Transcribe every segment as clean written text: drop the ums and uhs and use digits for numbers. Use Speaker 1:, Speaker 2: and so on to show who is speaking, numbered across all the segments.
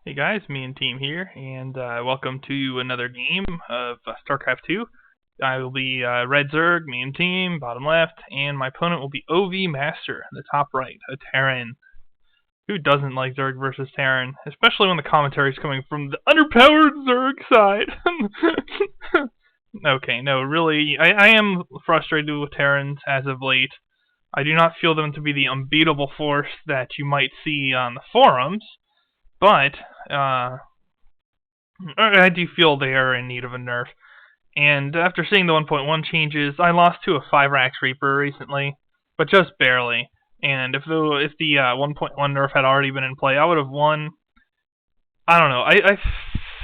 Speaker 1: Hey guys, me and Team here, and welcome to another game of Starcraft 2. I will be Red Zerg, me and Team, bottom left, and my opponent will be OV Master, the top right, a Terran. Who doesn't like Zerg versus Terran? Especially when the commentary is coming from the underpowered Zerg side. Okay, no, really, I am frustrated with Terrans as of late. I do not feel them to be the unbeatable force that you might see on the forums, but I do feel they are in need of a nerf. And after seeing the 1.1 changes, I lost to a 5-Rax Reaper recently, but just barely. And if the 1.1 nerf had already been in play, I would have won. I don't know. I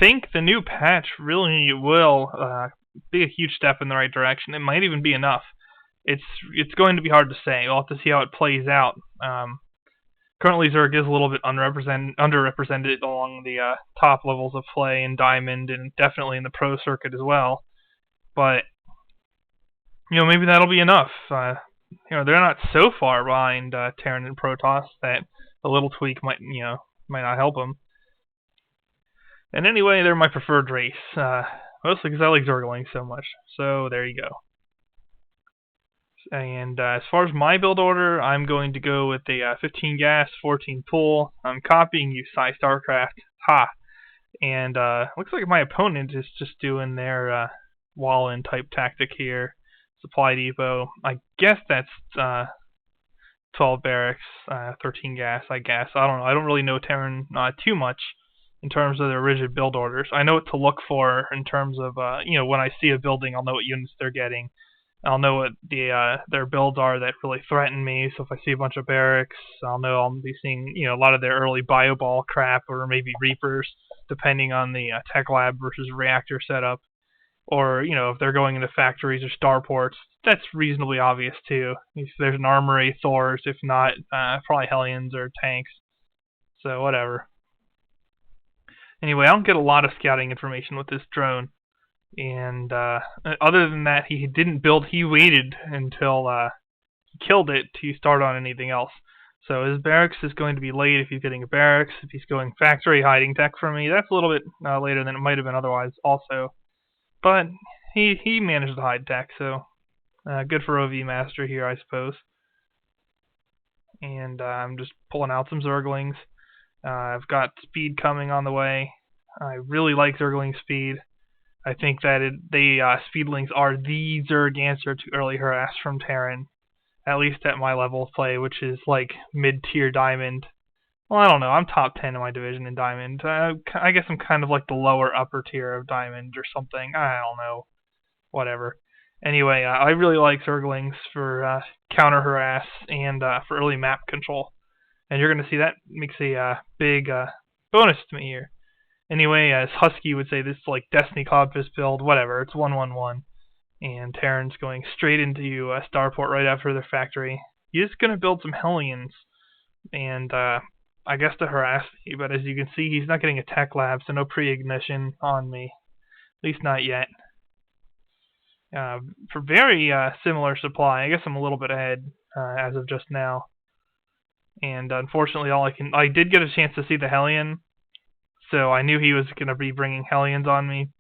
Speaker 1: think the new patch really will be a huge step in the right direction. It might even be enough. It's going to be hard to say. We'll have to see how it plays out. Currently, Zerg is a little bit underrepresented along the top levels of play in Diamond and definitely in the Pro Circuit as well. But, maybe that'll be enough. They're not so far behind Terran and Protoss that a little tweak might not help them. And anyway, they're my preferred race, mostly because I like Zerglings so much. So, there you go. And as far as my build order, I'm going to go with a 15 gas, 14 pull. I'm copying you, Starcraft. Ha! And looks like my opponent is just doing their wall-in type tactic here. Supply depot. I guess that's 12 barracks, 13 gas, I guess. I don't know. I don't really know Terran too much in terms of their rigid build orders. I know what to look for in terms of, when I see a building, I'll know what units they're getting. I'll know what their builds are that really threaten me. So if I see a bunch of barracks, I'll know I'll be seeing a lot of their early bioball crap, or maybe Reapers, depending on the tech lab versus reactor setup. Or if they're going into factories or starports, that's reasonably obvious too. If there's an armory, Thors. If not, probably Hellions or tanks. So whatever. Anyway, I don't get a lot of scouting information with this drone. And other than that, he didn't build. He waited until he killed it to start on anything else. So his barracks is going to be late if he's getting a barracks. If he's going factory hiding tech for me, that's a little bit later than it might have been otherwise also. But he managed to hide tech, so good for OV Master here, I suppose. And I'm just pulling out some Zerglings. I've got speed coming on the way. I really like Zergling speed. I think that the Speedlings are the Zerg answer to early harass from Terran, at least at my level of play, which is like mid-tier Diamond. Well, I don't know. I'm top 10 in my division in Diamond. I guess I'm kind of like the lower upper tier of Diamond or something. I don't know. Whatever. Anyway, I really like Zerglings for counter harass and for early map control. And you're going to see that makes a big bonus to me here. Anyway, as Husky would say, this is like Destiny Codfish build, whatever, it's 1-1-1. And Terran's going straight into Starport right after their factory. He's going to build some Hellions, and I guess to harass me, but as you can see, he's not getting a tech lab, so no pre-ignition on me. At least not yet. For very similar supply, I guess I'm a little bit ahead as of just now. And unfortunately, I did get a chance to see the Hellion, so I knew he was going to be bringing Hellions on me.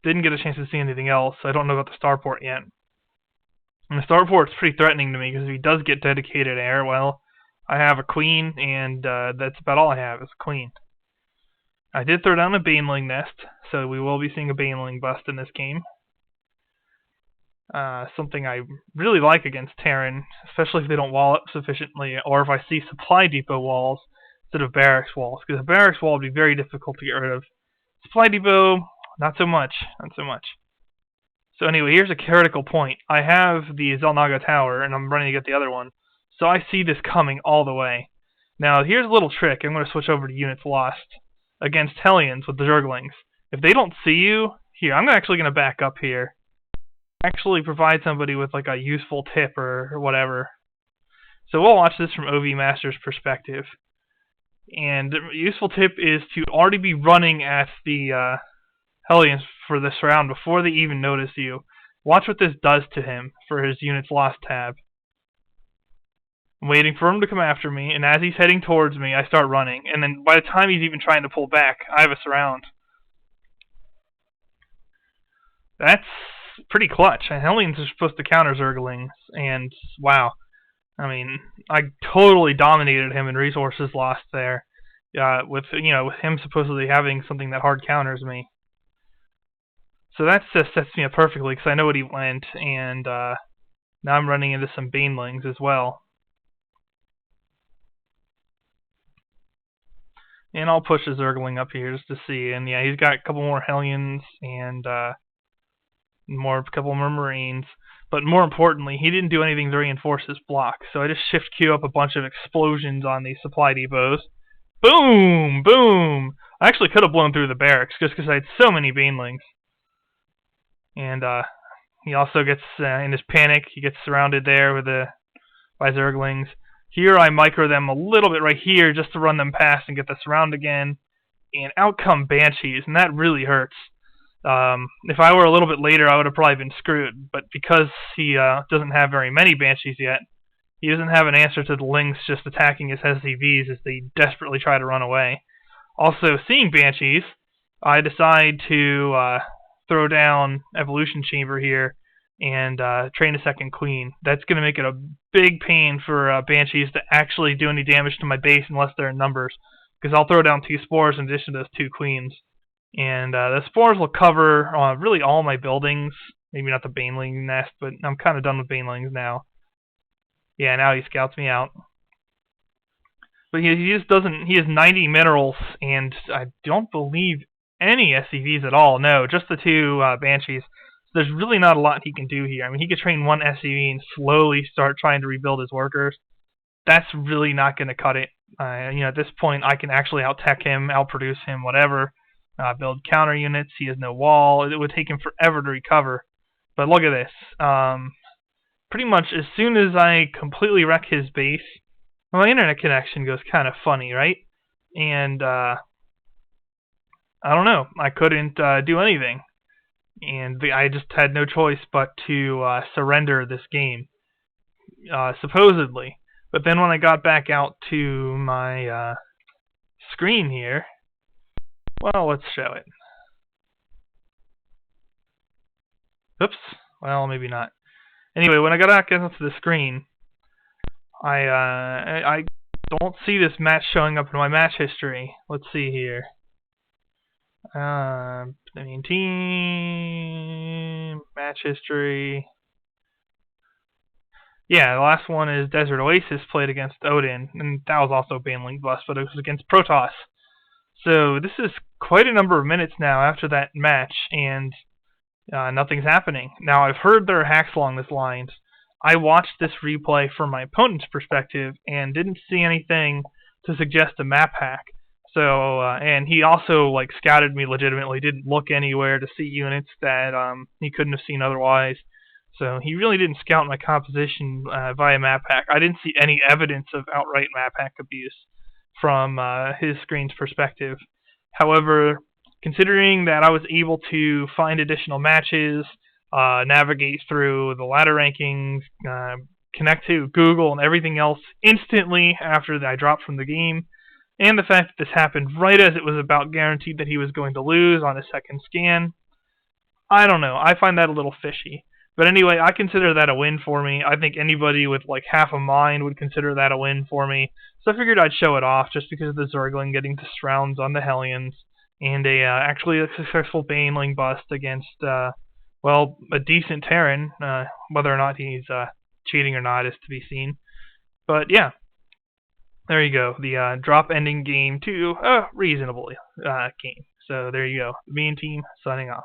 Speaker 1: Didn't get a chance to see anything else. I don't know about the Starport yet. And the Starport's pretty threatening to me, because if he does get dedicated air, well, I have a Queen, and that's about all I have is a Queen. I did throw down a Baneling nest, so we will be seeing a Baneling bust in this game. Something I really like against Terran, especially if they don't wall up sufficiently, or if I see supply depot walls instead of barracks walls, because a barracks wall would be very difficult to get rid of. Supply depot, not so much. So anyway, here's a critical point. I have the Zelnaga Tower, and I'm running to get the other one, so I see this coming all the way. Now, here's a little trick. I'm going to switch over to units lost against Hellions with the Zerglings. If they don't see you, here, I'm actually going to back up here. Actually provide somebody with like a useful tip or whatever. So we'll watch this from OV Master's perspective. And the useful tip is to already be running at the Hellions for this round before they even notice you. Watch what this does to him for his units lost tab. I'm waiting for him to come after me, and as he's heading towards me, I start running. And then by the time he's even trying to pull back, I have a surround. That's pretty clutch. And Hellions are supposed to counter Zerglings, and wow. I mean, I totally dominated him in resources lost there. With him supposedly having something that hard counters me. So that just sets me up perfectly because I know what he went, and now I'm running into some Banelings as well. And I'll push a Zergling up here just to see. And yeah, he's got a couple more Hellions and a couple more Marines. But more importantly, he didn't do anything to reinforce his block. So I just shift queue up a bunch of explosions on these supply depots. Boom! Boom! I actually could have blown through the barracks just because I had so many Banelings. And he also gets, in his panic, he gets surrounded there by Zerglings. Here I micro them a little bit right here just to run them past and get the surround again. And out come Banshees, and that really hurts. If I were a little bit later, I would have probably been screwed. But because he doesn't have very many Banshees yet, he doesn't have an answer to the Lynx just attacking his SCVs as they desperately try to run away. Also, seeing Banshees, I decide to throw down Evolution Chamber here and train a second Queen. That's going to make it a big pain for Banshees to actually do any damage to my base unless they're in numbers, because I'll throw down 2 spores in addition to those 2 Queens. And the spores will cover really all my buildings. Maybe not the Baneling nest, but I'm kind of done with Banelings now. Yeah, now he scouts me out. But he just doesn't. He has 90 minerals, and I don't believe any SCVs at all. No, just the 2 Banshees. So there's really not a lot he can do here. I mean, he could train 1 SCV and slowly start trying to rebuild his workers. That's really not going to cut it. At this point, I can actually out-tech him, outproduce him, whatever. Build counter units. He has no wall. It would take him forever to recover. But look at this. Pretty much as soon as I completely wreck his base, my internet connection goes kind of funny, right? And I don't know. I couldn't do anything. And I just had no choice but to surrender this game, supposedly. But then when I got back out to my screen here, well, let's show it. Oops. Well, maybe not. Anyway, when I got back onto the screen, I don't see this match showing up in my match history. Let's see here. Team match history. Yeah, the last one is Desert Oasis played against Odin, and that was also Baneling Bust, but it was against Protoss. So this is quite a number of minutes now after that match, and nothing's happening. Now, I've heard there are hacks along this line. I watched this replay from my opponent's perspective and didn't see anything to suggest a map hack. So, and he also scouted me legitimately, didn't look anywhere to see units that he couldn't have seen otherwise. So he really didn't scout my composition via map hack. I didn't see any evidence of outright map hack abuse from his screen's perspective. However, considering that I was able to find additional matches, navigate through the ladder rankings, connect to Google and everything else instantly after I dropped from the game, and the fact that this happened right as it was about guaranteed that he was going to lose on his second scan, I don't know. I find that a little fishy. But anyway, I consider that a win for me. I think anybody with half a mind would consider that a win for me. So I figured I'd show it off just because of the Zergling getting to surrounds on the Hellions and actually a successful Baneling bust against a decent Terran. Whether or not he's cheating or not is to be seen. But yeah, there you go. The drop ending game to a reasonable game. So there you go. Me and team signing off.